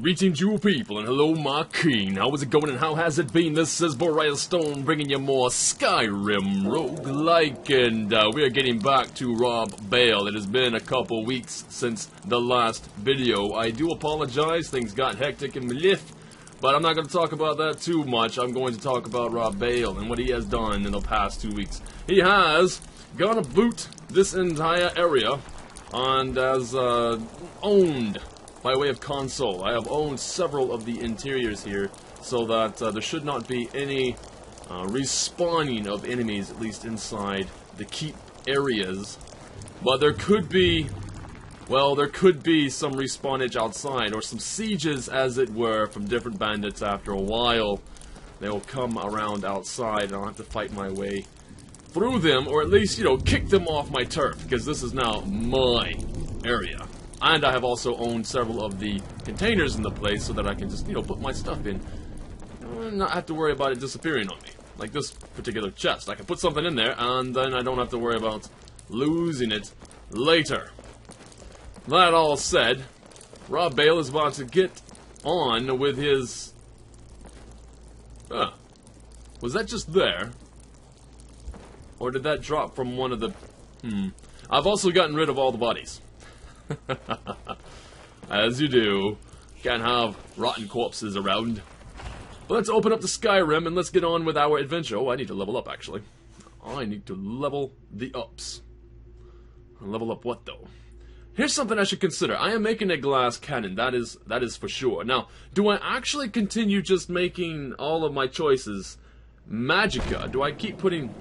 Greetings you people, and hello my king. How is it going and how has it been? This is Briarstone bringing you more Skyrim Roguelike, and we are getting back to rob Baal. It has been a couple weeks since the last video. I do apologize, things got hectic in my life, but I'm not going to talk about that too much. I'm going to talk about rob Baal and what he has done in the past 2 weeks. He has gonna boot this entire area and has owned by way of console. I have owned several of the interiors here so that there should not be any respawning of enemies, at least inside the keep areas. But there could be, well, there could be some respawnage outside, or some sieges, as it were, from different bandits after a while. They will come around outside, and I'll have to fight my way through them, or at least, you know, kick them off my turf, because this is now my area. And I have also owned several of the containers in the place so that I can just, you know, put my stuff in and not have to worry about it disappearing on me. Like this particular chest. I can put something in there and then I don't have to worry about losing it later. That all said, rob Baal is about to get on with his... was that just there? Or did that drop from one of the... I've also gotten rid of all the bodies. As you do. Can't have rotten corpses around. But let's open up the Skyrim and let's get on with our adventure. Oh, I need to level up, actually. I need to level the ups. Level up what, though? Here's something I should consider. I am making a glass cannon. That is for sure. Now, do I actually continue just making all of my choices magicka? Do I keep putting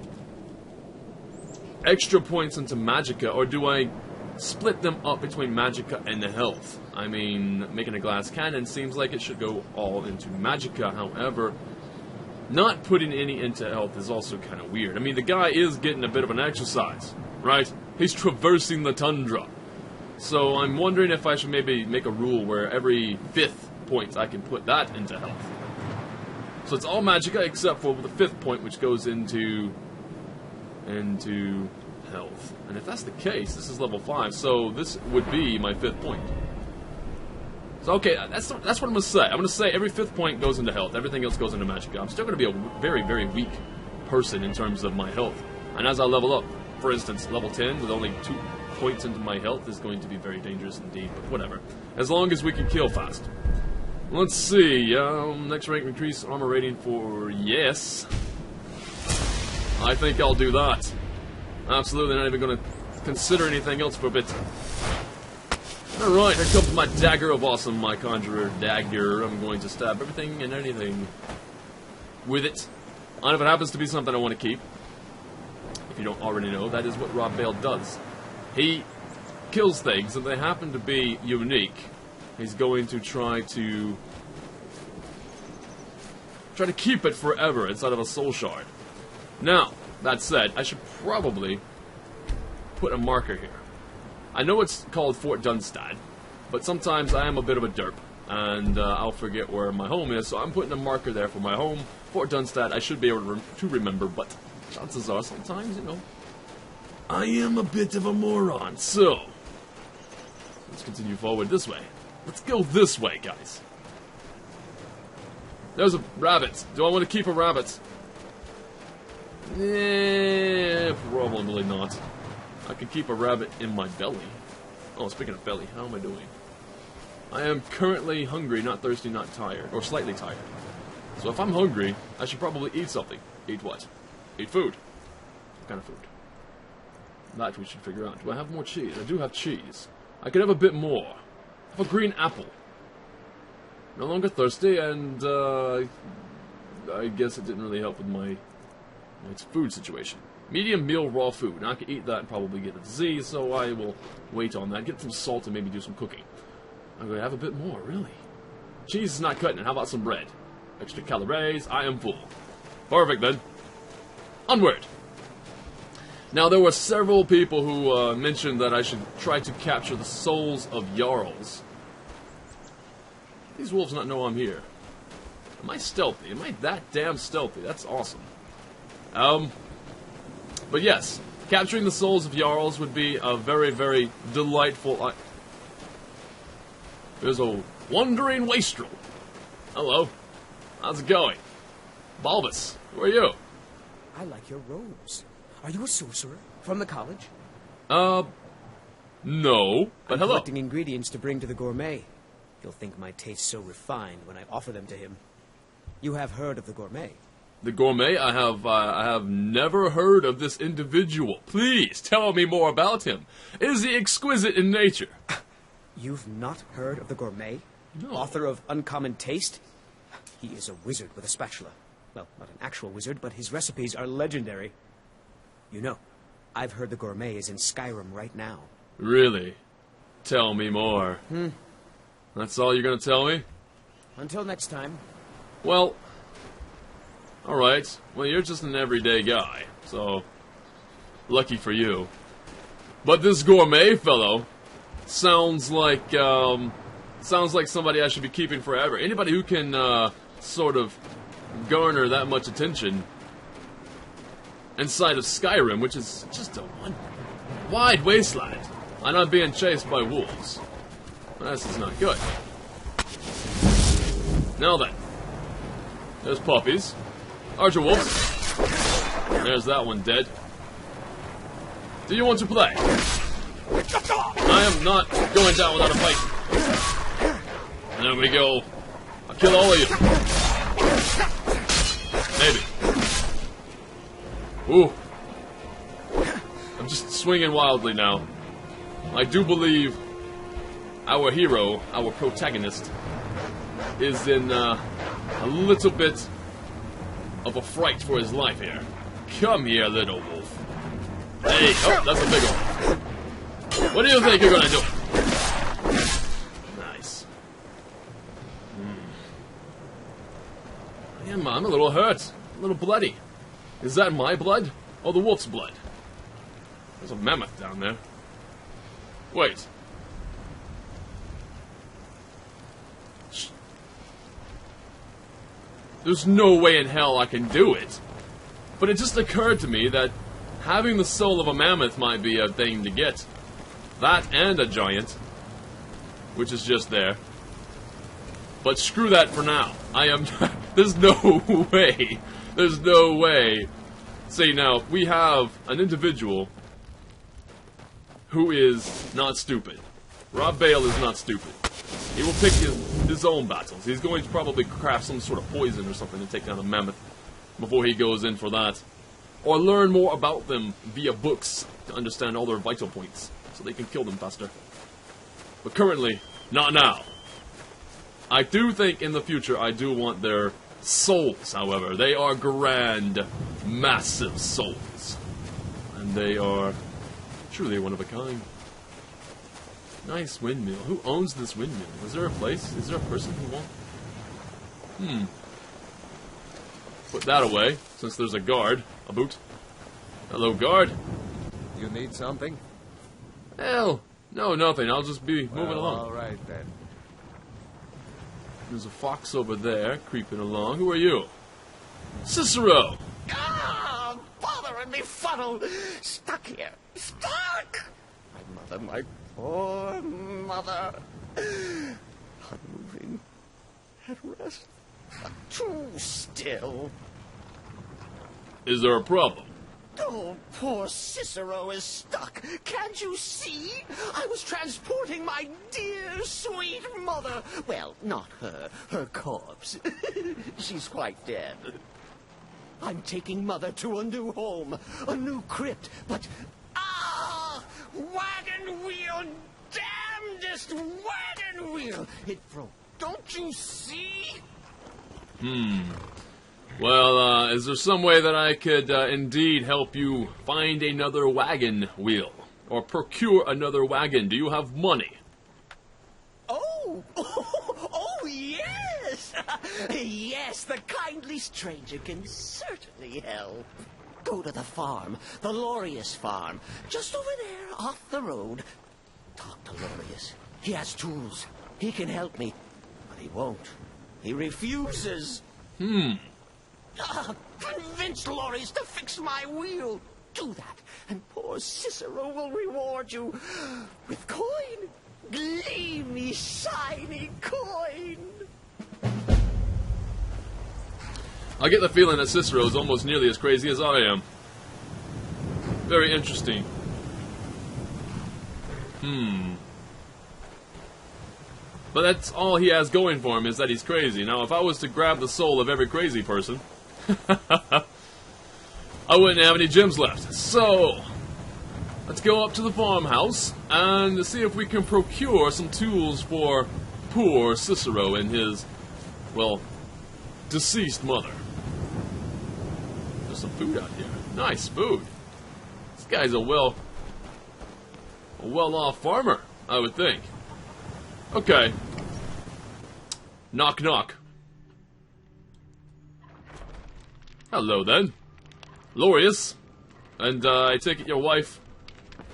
extra points into magicka, or do I split them up between magicka and the health? I mean, making a glass cannon seems like it should go all into magicka. However, not putting any into health is also kind of weird. I mean, the guy is getting a bit of an exercise, right? He's traversing the tundra. So I'm wondering if I should maybe make a rule where every 5th point I can put that into health. So it's all magicka except for the 5th point, which goes into health. And if that's the case, this is level 5, so this would be my 5th point. So okay, that's what I'm going to say. I'm going to say every 5th point goes into health, everything else goes into magicka. I'm still going to be a very, very weak person in terms of my health. And as I level up, for instance, level 10 with only 2 points into my health is going to be very dangerous indeed, but whatever. As long as we can kill fast. Let's see, next rank increase armor rating for yes. I think I'll do that. Absolutely not even going to consider anything else for a bit. Alright, here comes my dagger of awesome, my conjurer dagger. I'm going to stab everything and anything with it. And if it happens to be something I want to keep, if you don't already know, that is what rob Baal does. He kills things, and they happen to be unique. He's going to try to keep it forever inside of a soul shard. Now, that said, I should probably put a marker here. I know it's called Fort Dunstad, but sometimes I am a bit of a derp, and I'll forget where my home is, so I'm putting a marker there for my home. Fort Dunstad, I should be able to remember, but chances are sometimes, you know, I am a bit of a moron. So, let's continue forward this way. Let's go this way, guys. There's a rabbit. Do I want to keep a rabbit? Probably not. I could keep a rabbit in my belly. Oh, speaking of belly, how am I doing? I am currently hungry, not thirsty, not tired. Or slightly tired. So if I'm hungry, I should probably eat something. Eat what? Eat food. What kind of food? That we should figure out. Do I have more cheese? I do have cheese. I could have a bit more. I have a green apple. No longer thirsty, and I guess it didn't really help with my food situation. Medium meal raw food. Now I can eat that and probably get a disease, so I will wait on that. Get some salt and maybe do some cooking. I'm going to have a bit more, really. Cheese is not cutting it. How about some bread? Extra calories. I am full. Perfect, then. Onward. Now, there were several people who mentioned that I should try to capture the souls of Jarls. These wolves not know I'm here. Am I stealthy? Am I that damn stealthy? That's awesome. But yes, capturing the souls of Jarls would be a very, very delightful... There's Wandering Wastrel. Hello. How's it going? Bulbous, who are you? I like your robes. Are you a sorcerer? From the college? No. But I'm hello. collecting ingredients to bring to the gourmet. You'll think my taste so refined when I offer them to him. You have heard of the gourmet? The gourmet? I have never heard of this individual. Please tell me more about him. Is he exquisite in nature? You've not heard of the gourmet? No. Author of Uncommon Taste? He is a wizard with a spatula. Well, not an actual wizard, but his recipes are legendary. You know, I've heard the gourmet is in Skyrim right now. Really? Tell me more. That's all you're gonna tell me? Until next time. Well, alright. Well, you're just an everyday guy, so lucky for you. But this gourmet fellow sounds like somebody I should be keeping forever. Anybody who can sort of garner that much attention inside of Skyrim, which is just a one wide wasteland. I'm not being chased by wolves. This is not good. Now then. There's puppies. Archer wolves. There's that one dead. Do you want to play? I am not going down without a fight. There we go. I'll kill all of you. Maybe. Ooh. I'm just swinging wildly now. I do believe our hero, our protagonist, is in a little bit of a fright for his life here. Come here, little wolf. Hey, oh, that's a big one. What do you think you're gonna do? Nice. I'm a little hurt, a little bloody. Is that my blood? Or the wolf's blood? There's a mammoth down there. Wait. There's no way in hell I can do it. But it just occurred to me that having the soul of a mammoth might be a thing to get. That and a giant. Which is just there. But screw that for now. I am... There's no way. There's no way. See, now, we have an individual who is not stupid. Rob Baal is not stupid. He will pick his own battles. He's going to probably craft some sort of poison or something to take down a mammoth before he goes in for that. Or learn more about them via books to understand all their vital points so they can kill them faster. But currently, not now. I do think in the future I do want their souls, however. They are grand, massive souls. And they are truly one of a kind. Nice windmill. Who owns this windmill? Is there a place? Is there a person who won't? Put that away, since there's a guard. A boot. Hello, guard. You need something? Hell, no, nothing. I'll just be moving along. Alright then. There's a fox over there, creeping along. Who are you? Cicero! Ah, bothering me funnel. Stuck here. Stuck! My mother, my poor mother. Unmoving. At rest. Too still. Is there a problem? Oh, poor Cicero is stuck. Can't you see? I was transporting my dear, sweet mother. Well, not her. Her corpse. She's quite dead. I'm taking Mother to a new home. A new crypt. But... ah! Wagon wheel! Damnedest wagon wheel! It broke. Don't you see? Well, is there some way that I could indeed help you find another wagon wheel? Or procure another wagon? Do you have money? Oh, yes! Yes, the kindly stranger can certainly help. Go to the farm, the Lorius farm, just over there, off the road. Talk to Lorius. He has tools. He can help me. But he won't. He refuses. Convince Lorius to fix my wheel. Do that, and poor Cicero will reward you with coin. Gleamy, shiny coin! I get the feeling that Cicero is almost nearly as crazy as I am. Very interesting. But that's all he has going for him, is that he's crazy. Now, if I was to grab the soul of every crazy person, I wouldn't have any gems left. So, let's go up to the farmhouse and see if we can procure some tools for poor Cicero and his, well, deceased mother. There's some food out here. Nice food. This guy's a well-off farmer, I would think. Okay. Knock, knock. Hello, then. Lorius. And, I take it your wife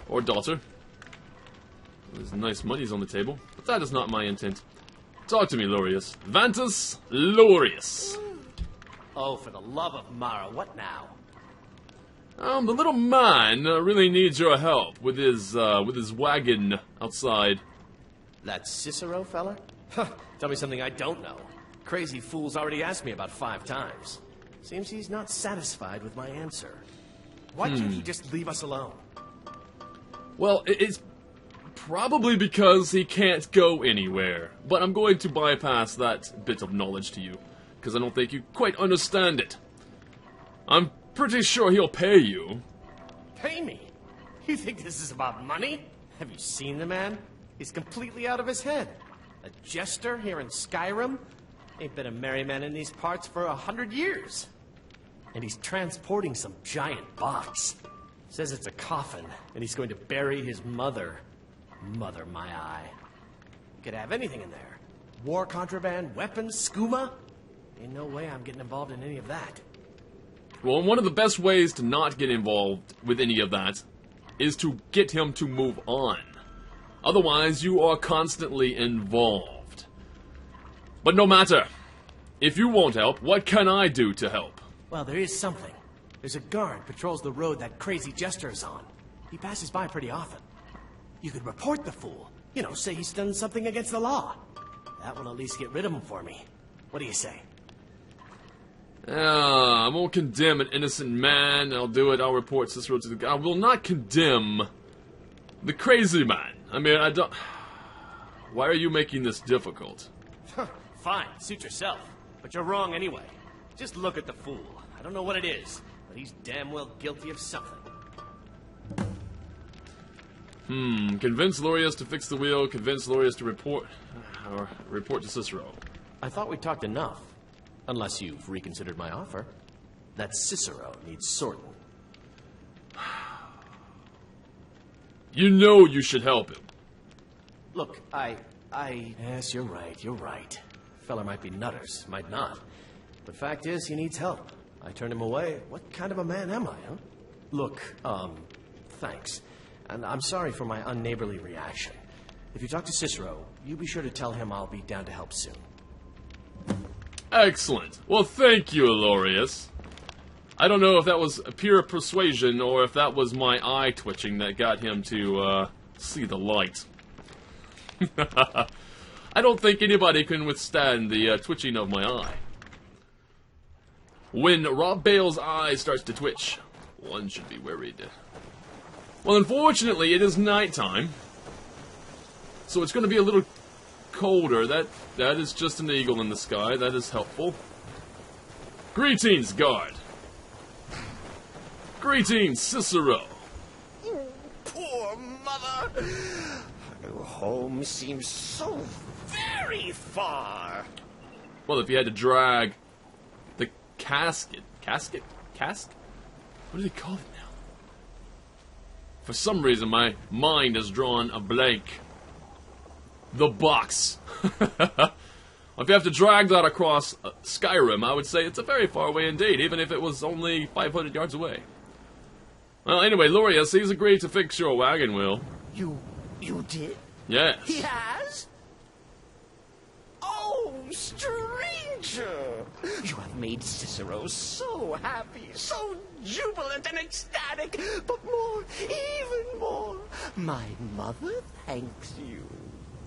or daughter. There's nice monies on the table, but that is not my intent. Talk to me, Lorius. Vantus Lorius. Oh, for the love of Mara, what now? The little man really needs your help with his wagon outside. That Cicero fella? Huh, tell me something I don't know. Crazy fool's already asked me about 5 times. Seems he's not satisfied with my answer. Why can't he just leave us alone? Well, it's probably because he can't go anywhere. But I'm going to bypass that bit of knowledge to you, because I don't think you quite understand it. I'm pretty sure he'll pay you. Pay me? You think this is about money? Have you seen the man? He's completely out of his head. A jester here in Skyrim? Ain't been a merry man in these parts for 100 years. And he's transporting some giant box. Says it's a coffin, and he's going to bury his mother. Mother, my eye. You could have anything in there. War contraband, weapons, skooma. Ain't no way I'm getting involved in any of that. Well, one of the best ways to not get involved with any of that is to get him to move on. Otherwise, you are constantly involved. But no matter. If you won't help, what can I do to help? Well, there is something. There's a guard patrols the road that crazy jester is on. He passes by pretty often. You could report the fool. You know, say he's done something against the law. That will at least get rid of him for me. What do you say? I won't condemn an innocent man. I'll do it. I'll report Cicero to the guy. I will not condemn the crazy man. I mean, I don't... Why are you making this difficult? Fine, suit yourself. But you're wrong anyway. Just look at the fool. I don't know what it is, but he's damn well guilty of something. Convince Lorius to fix the wheel. Convince Lorius to report to Cicero. I thought we talked enough. Unless you've reconsidered my offer. That Cicero needs sorting. You know you should help him. Look, Yes, you're right. Fella might be nutters, might not. But fact is, he needs help. I turned him away. What kind of a man am I, huh? Look, thanks. And I'm sorry for my unneighborly reaction. If you talk to Cicero, you be sure to tell him I'll be down to help soon. Excellent. Well, thank you, Lorius. I don't know if that was pure persuasion or if that was my eye twitching that got him to see the light. I don't think anybody can withstand the twitching of my eye. When Rob Baal's eye starts to twitch, one should be worried. Well, unfortunately, it is nighttime, so it's going to be a little colder. That is just an eagle in the sky. That is helpful. Greetings, guard. Greetings, Cicero. Poor mother. Her home seems so very far. Well, if you had to drag the casket... Cask? What do they call it now? For some reason, my mind has drawn a blank. The box. If you have to drag that across Skyrim, I would say it's a very far away indeed, even if it was only 500 yards away. Well, anyway, Lorius, he's agreed to fix your wagon wheel. You did? Yes. He has? Oh, stranger! You have made Cicero so happy, so jubilant and ecstatic, but more, even more, my mother thanks you.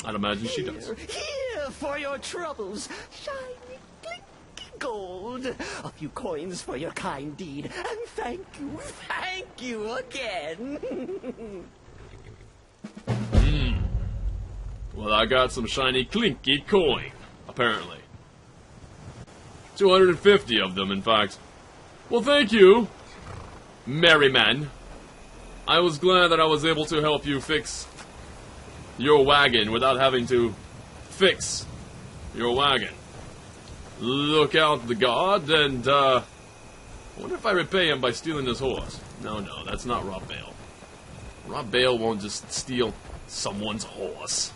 I'd imagine she does. Here for your troubles. Shiny, clinky gold. A few coins for your kind deed. And thank you again. Well, I got some shiny clinky coin, apparently. 250 of them, in fact. Well, thank you, Merryman. I was glad that I was able to help you fix your wagon without having to fix your wagon. Look out the god, and, I wonder if I repay him by stealing his horse. No, that's not Rob Baal. Rob Baal won't just steal someone's horse.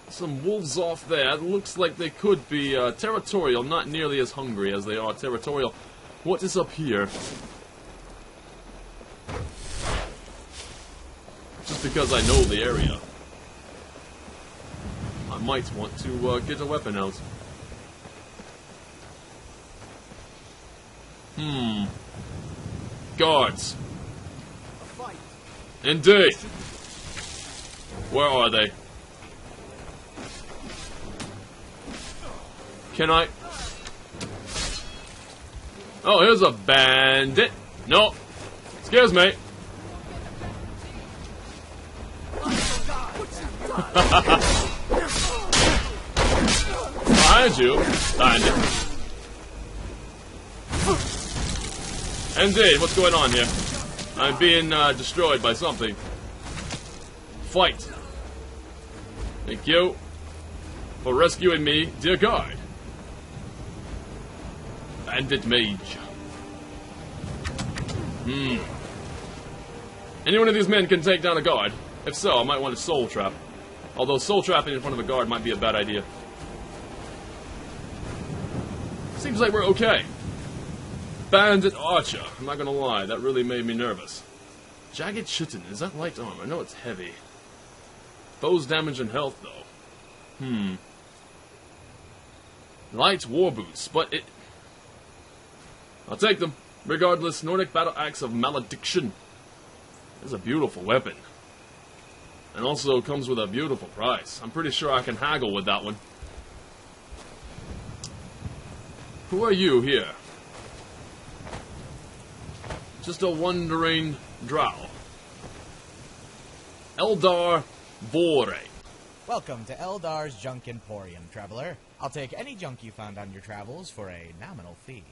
Some wolves off there. It looks like they could be territorial, not nearly as hungry as they are territorial. What is up here? Just because I know the area, I might want to get a weapon out. Guards. Indeed. Where are they? Can I? Oh, here's a bandit. No. Excuse me. Behind you, bandit. Indeed, what's going on here? I'm being destroyed by something. Fight. Thank you for rescuing me, dear guard. Bandit mage. Any one of these men can take down a guard. If so, I might want a soul trap. Although soul trapping in front of a guard might be a bad idea. Seems like we're okay. Bandit archer. I'm not gonna lie, that really made me nervous. Jagged chitin. Is that light armor? No, it's heavy. Bow's damage and health, though. Light war boots, but it... I'll take them. Regardless, Nordic battle axe of malediction. It's a beautiful weapon. And also comes with a beautiful price. I'm pretty sure I can haggle with that one. Who are you here? Just a wandering drow. Eldar Vore. Welcome to Eldar's Junk Emporium, traveler. I'll take any junk you found on your travels for a nominal fee.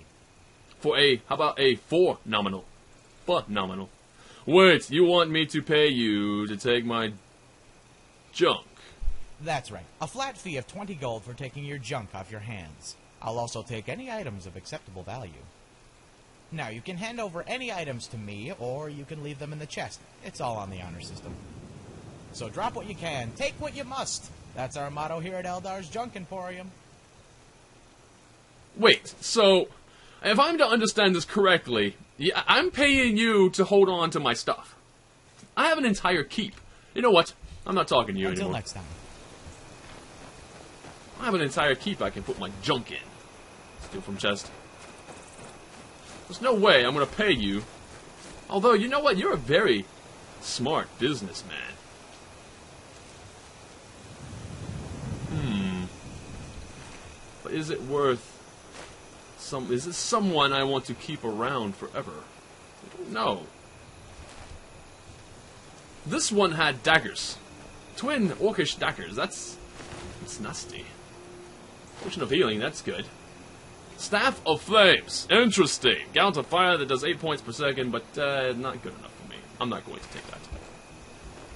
For a, how about a for nominal? Phenomenal. Wait, you want me to pay you to take my junk? That's right. A flat fee of 20 gold for taking your junk off your hands. I'll also take any items of acceptable value. Now, you can hand over any items to me, or you can leave them in the chest. It's all on the honor system. So drop what you can, take what you must. That's our motto here at Eldar's Junk Emporium. Wait, so, if I'm to understand this correctly, I'm paying you to hold on to my stuff. I have an entire keep. You know what? I'm not talking to you Until anymore. next time. I have an entire keep I can put my junk in. Steal from chest. There's no way I'm going to pay you. Although, you know what? You're a very smart businessman. But is it worth... Is this someone I want to keep around forever? I don't know. This one had daggers. Twin orcish daggers. That's nasty. Potion of healing, that's good. Staff of Flames. Interesting. Gount of Fire that does 8 points per second, but not good enough for me. I'm not going to take that.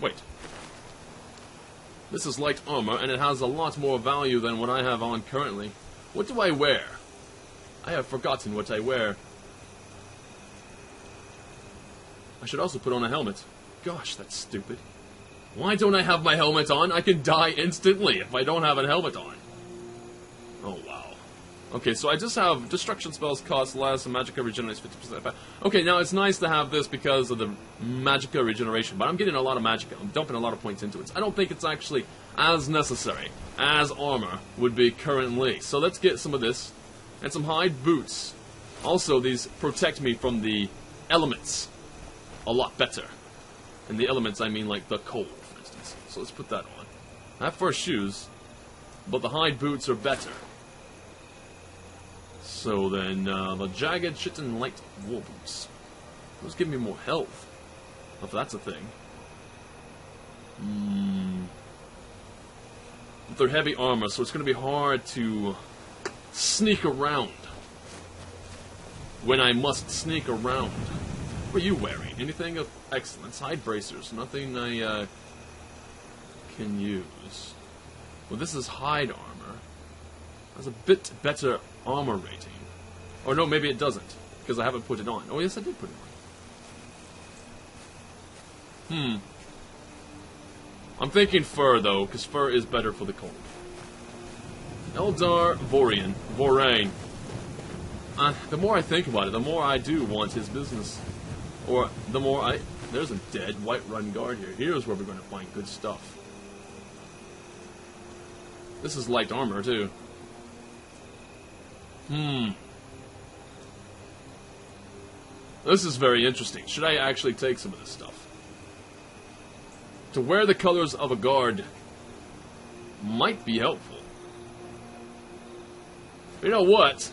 Wait. This is light armor, and it has a lot more value than what I have on currently. What do I wear? I have forgotten what I wear. I should also put on a helmet. Gosh, that's stupid. Why don't I have my helmet on? I can die instantly if I don't have a helmet on. Oh, wow. Okay, so I just have destruction spells cost less and magicka regenerates 50%. Okay, now it's nice to have this because of the magicka regeneration, but I'm getting a lot of magicka. I'm dumping a lot of points into it. I don't think it's actually as necessary as armor would be currently. So let's get some of this. And some hide boots. Also, these protect me from the elements a lot better. And the elements, I mean like the cold, for instance. distance. So let's put that on. I have fur shoes, but the hide boots are better. So then, the jagged chitin light wool boots. Those give me more health. If that's a thing. But they're heavy armor, so it's going to be hard to sneak around. When I must sneak around. What are you wearing? Anything of excellence? Hide bracers. Nothing I can use. Well, this is hide armor. Has a bit better armor rating. Or no, maybe it doesn't. Because I haven't put it on. Oh, yes, I did put it on. I'm thinking fur, though, because fur is better for the cold. Eldar Vorain. The more I think about it, the more I do want his business. Or the more I... There's a dead Whiterun guard here. Here's where we're going to find good stuff. This is light armor, too. This is very interesting. Should I actually take some of this stuff? To wear the colors of a guard might be helpful. You know what?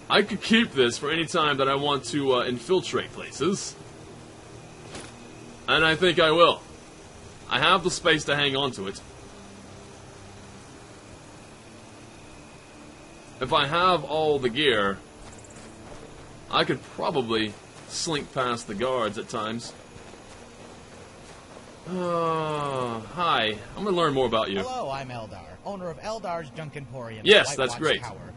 I could keep this for any time that I want to infiltrate places. And I think I will. I have the space to hang on to it. If I have all the gear, I could probably slink past the guards at times. Hi. I'm gonna learn more about you. Hello, I'm Eldar, owner of Eldar's Junk Emporium. Yes, that's great. Tower.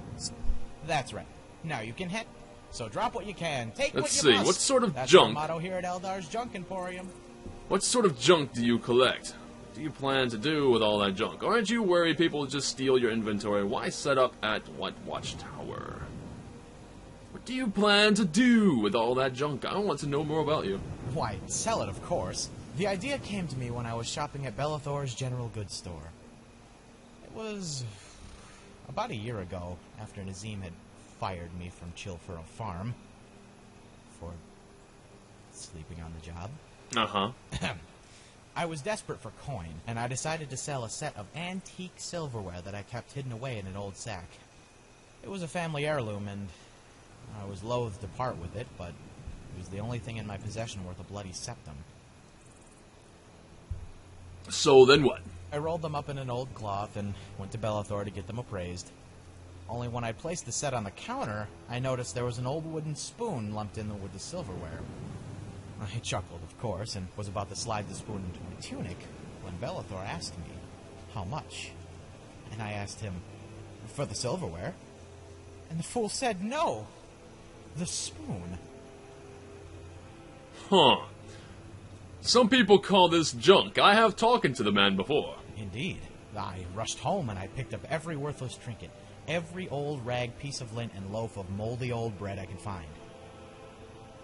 That's right. Now you can head. So drop what you can, take Let's what see, you must. what sort of That's junk? Our motto here at Eldar's Junk Emporium. What sort of junk do you collect? What do you plan to do with all that junk? Aren't you worried people just steal your inventory? Why set up at Watchtower? What do you plan to do with all that junk? I want to know more about you. Why, sell it, of course. The idea came to me when I was shopping at Bellathor's general goods store. It was about a year ago, after Nazim had fired me from Chillfurrow Farm for sleeping on the job. Uh-huh. I was desperate for coin, and I decided to sell a set of antique silverware that I kept hidden away in an old sack. It was a family heirloom, and I was loath to part with it, but it was the only thing in my possession worth a bloody septum. So then what? I rolled them up in an old cloth and went to Bellathor to get them appraised. Only when I placed the set on the counter, I noticed there was an old wooden spoon lumped in with the silverware. I chuckled, of course, and was about to slide the spoon into my tunic when Bellathor asked me, how much? And I asked him, for the silverware? And the fool said no. The spoon. Huh. Some people call this junk. I have talked to the man before. Indeed. I rushed home and I picked up every worthless trinket, every old rag, piece of lint, and loaf of moldy old bread I could find.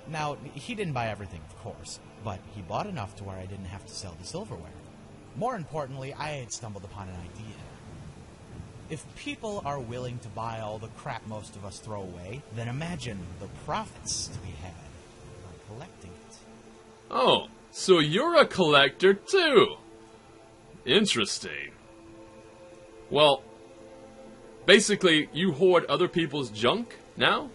Now, he didn't buy everything, of course, but he bought enough to where I didn't have to sell the silverware. More importantly, I had stumbled upon an idea. If people are willing to buy all the crap most of us throw away, then imagine the profits to be had by collecting it. Oh, so you're a collector too. Interesting. Well, basically, you hoard other people's junk now?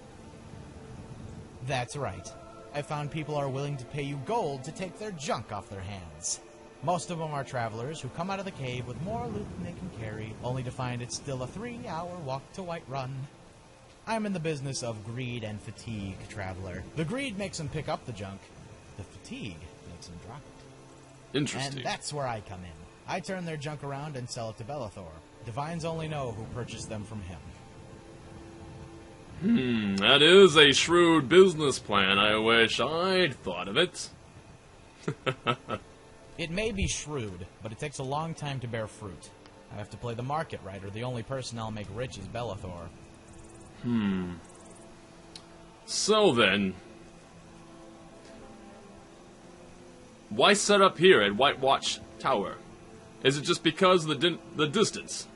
That's right. I found people are willing to pay you gold to take their junk off their hands. Most of them are travelers who come out of the cave with more loot than they can carry, only to find it's still a 3-hour walk to Whiterun. I'm in the business of greed and fatigue, traveler. The greed makes them pick up the junk. The fatigue makes them drop it. Interesting. And that's where I come in. I turn their junk around and sell it to Bellathor. Divines only know who purchased them from him. That is a shrewd business plan. I wish I'd thought of it. It may be shrewd, but it takes a long time to bear fruit. I have to play the market right, or the only person I'll make rich is Bellathor. So then, why set up here at White Watch Tower? Is it just because of the distance?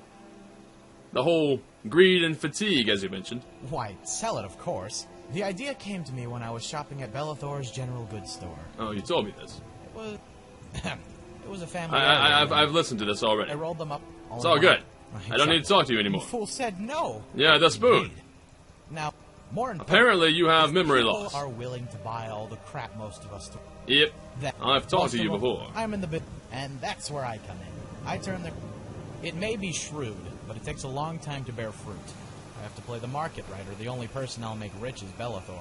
The whole greed and fatigue, as you mentioned. Why, sell it, of course. The idea came to me when I was shopping at Bellathor's general goods store. Oh, you told me this. was... it was a family... I've listened to this already. I rolled them up. It's all good. I don't need to talk to you anymore. The fool said no. Yeah, the spoon. Indeed. Now, more important... Apparently you have memory people loss. are willing to buy all the crap most of us do. Yep. That I've talked most to you of them, before. I'm in the bit, and that's where I come in. I turn the... It may be shrewd, but it takes a long time to bear fruit. I have to play the market right, or the only person I'll make rich is Bellathor.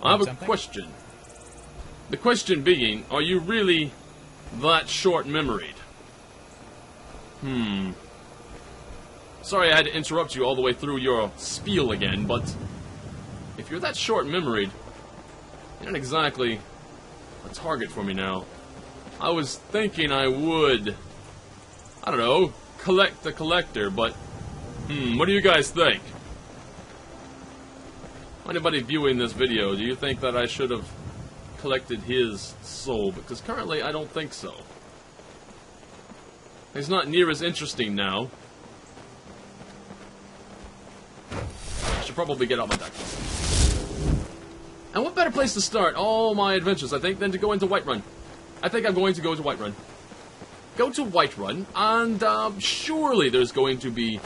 I have a question. The question being, are you really that short-memoried? Sorry I had to interrupt you all the way through your spiel again, but if you're that short-memoried, you're not exactly a target for me now. I was thinking I would, I don't know, collect the collector, but what do you guys think? Anybody viewing this video, do you think that I should have collected his soul? Because currently I don't think so. He's not near as interesting now. I should probably get out my deck. And what better place to start all my adventures, I think, than to go into Whiterun. I think I'm going to go to Whiterun. Go to Whiterun, and surely there's going to be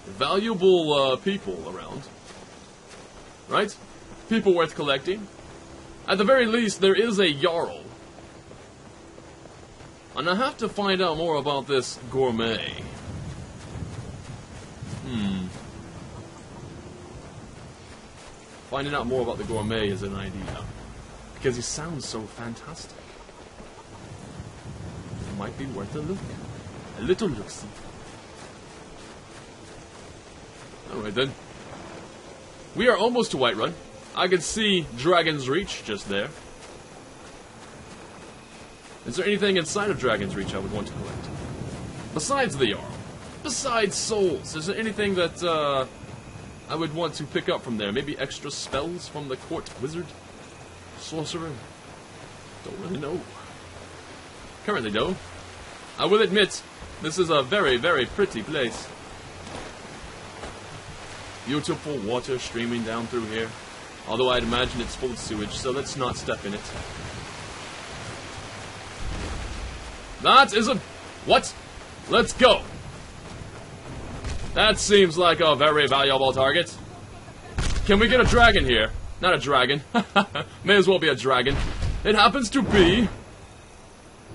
valuable people around. Right? People worth collecting. At the very least, there is a Jarl. And I have to find out more about this gourmet. Finding out more about the gourmet is an idea. Because he sounds so fantastic. It might be worth a look. A little look-see. Alright then. We are almost to Whiterun. I can see Dragon's Reach just there. Is there anything inside of Dragon's Reach I would want to collect? Besides the Jarl. Besides souls. Is there anything that I would want to pick up from there? Maybe extra spells from the court wizard? Sorcerer? Don't really know. Currently though, I will admit, this is a very, very pretty place. Beautiful water streaming down through here. Although I'd imagine it's full of sewage, so let's not step in it. That is a... What? Let's go! That seems like a very valuable target. Can we get a dragon here? Not a dragon. May as well be a dragon. It happens to be...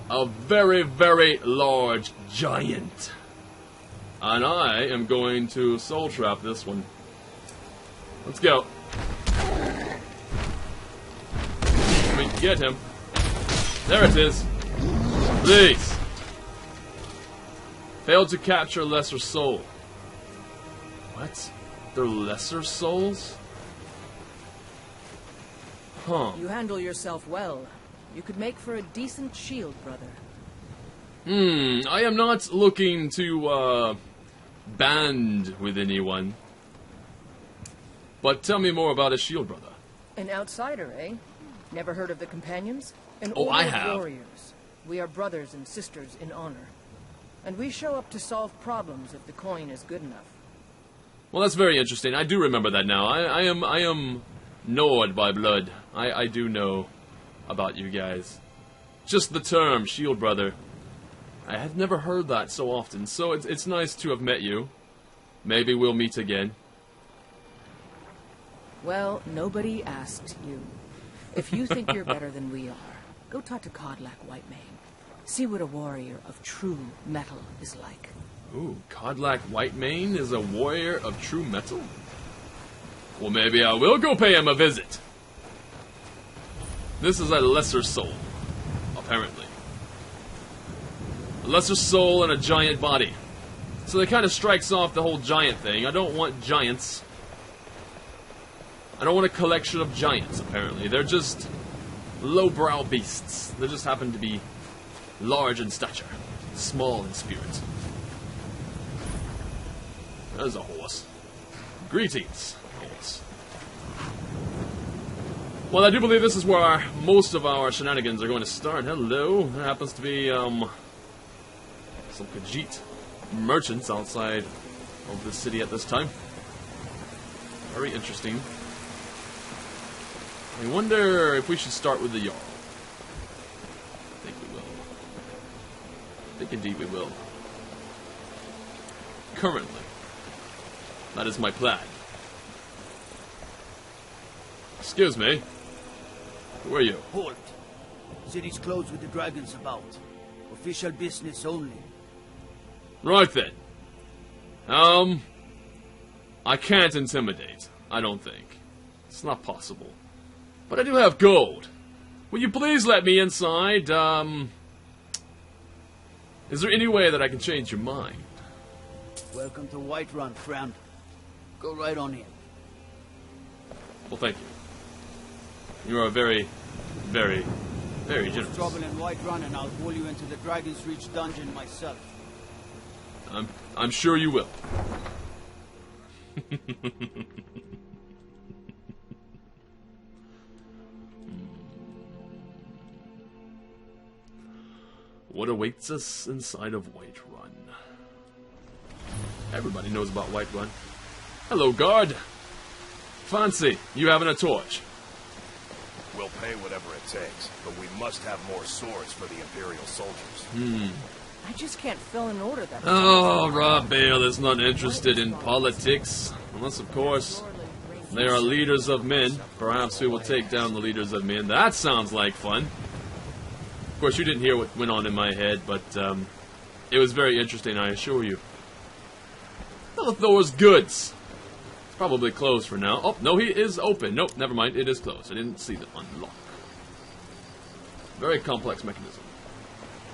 a very, very large giant. And I am going to soul trap this one. Let's go. Let me get him. There it is. Please. Failed to capture lesser soul. What? They're lesser souls? Huh. You handle yourself well. You could make for a decent shield, brother. I am not looking to, band with anyone. But tell me more about a shield brother. An outsider, eh? Never heard of the Companions? An Oh, order I of have. warriors. We are brothers and sisters in honor. And we show up to solve problems if the coin is good enough. Well, that's very interesting. I do remember that now. I am gnawed by blood. I do know about you guys. Just the term shield brother. I have never heard that so often, so it's nice to have met you. Maybe we'll meet again. Well, nobody asked you. If you think you're better than we are, go talk to Codlack Whitemane. See what a warrior of true metal is like. Ooh, Codlack Whitemane is a warrior of true metal? Well, maybe I will go pay him a visit. This is a lesser soul, apparently. A lesser soul and a giant body. So that kind of strikes off the whole giant thing. I don't want giants. I don't want a collection of giants, apparently. They're just lowbrow beasts. They just happen to be large in stature, small in spirit. There's a horse. Greetings, horse. Well, I do believe this is where most of our shenanigans are going to start. Hello. There happens to be, some Khajiit merchants outside of the city at this time. Very interesting. I wonder if we should start with the Jarl. think indeed we will. Currently. That is my plan. Excuse me. Who are you? Halt. City's closed with the dragons about. Official business only. Right then. I can't intimidate. I don't think. It's not possible. But I do have gold. Will you please let me inside? Is there any way that I can change your mind? Welcome to Whiterun, friend. Go right on in. Well, thank you. You are very, very, very generous. Trouble in Whiterun, and I'll pull you into the Dragon's Reach dungeon myself. I'm sure you will. What awaits us inside of Whiterun? Everybody knows about Whiterun. Hello, guard. Fancy you having a torch. We'll pay whatever it takes, but we must have more swords for the Imperial soldiers. I just can't fill an order that. Oh, Rob Baal is not interested in politics. Unless, of course, they are leaders of men. Perhaps we will take down the leaders of men. That sounds like fun. Of course, you didn't hear what went on in my head, but it was very interesting, I assure you. Thor's goods. It's probably closed for now. Oh, no, he is open. Nope, never mind. It is closed. I didn't see the unlock. Very complex mechanism.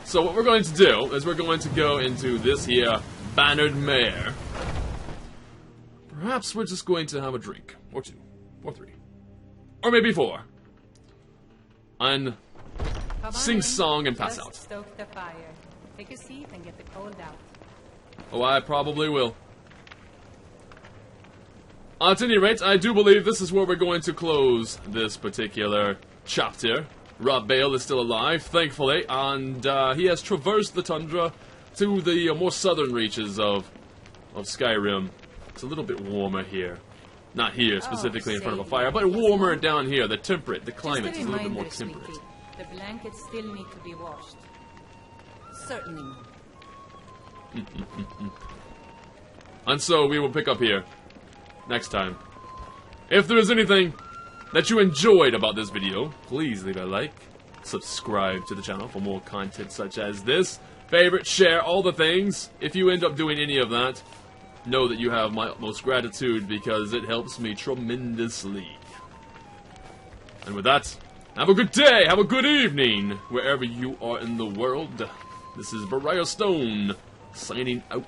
So what we're going to do is we're going to go into this here bannered mare. Perhaps we're just going to have a drink. Or two. Or three. Or maybe four. And sing song and pass out. Stoke the fire. Take a seat and get the cold out. Oh, I probably will. At any rate, I do believe this is where we're going to close this particular chapter. Rob Baal is still alive, thankfully, and he has traversed the tundra to the more southern reaches of Skyrim. It's a little bit warmer here. Not here, specifically in front of a fire, but warmer down here. The temperate, the climate's a little bit more temperate. Sweetie. The blankets still need to be washed. Certainly. And so we will pick up here next time. If there is anything that you enjoyed about this video, please leave a like, subscribe to the channel for more content such as this, favorite, share, all the things. If you end up doing any of that, know that you have my utmost gratitude because it helps me tremendously. And with that, have a good day, have a good evening, wherever you are in the world. This is Briarstone, signing out.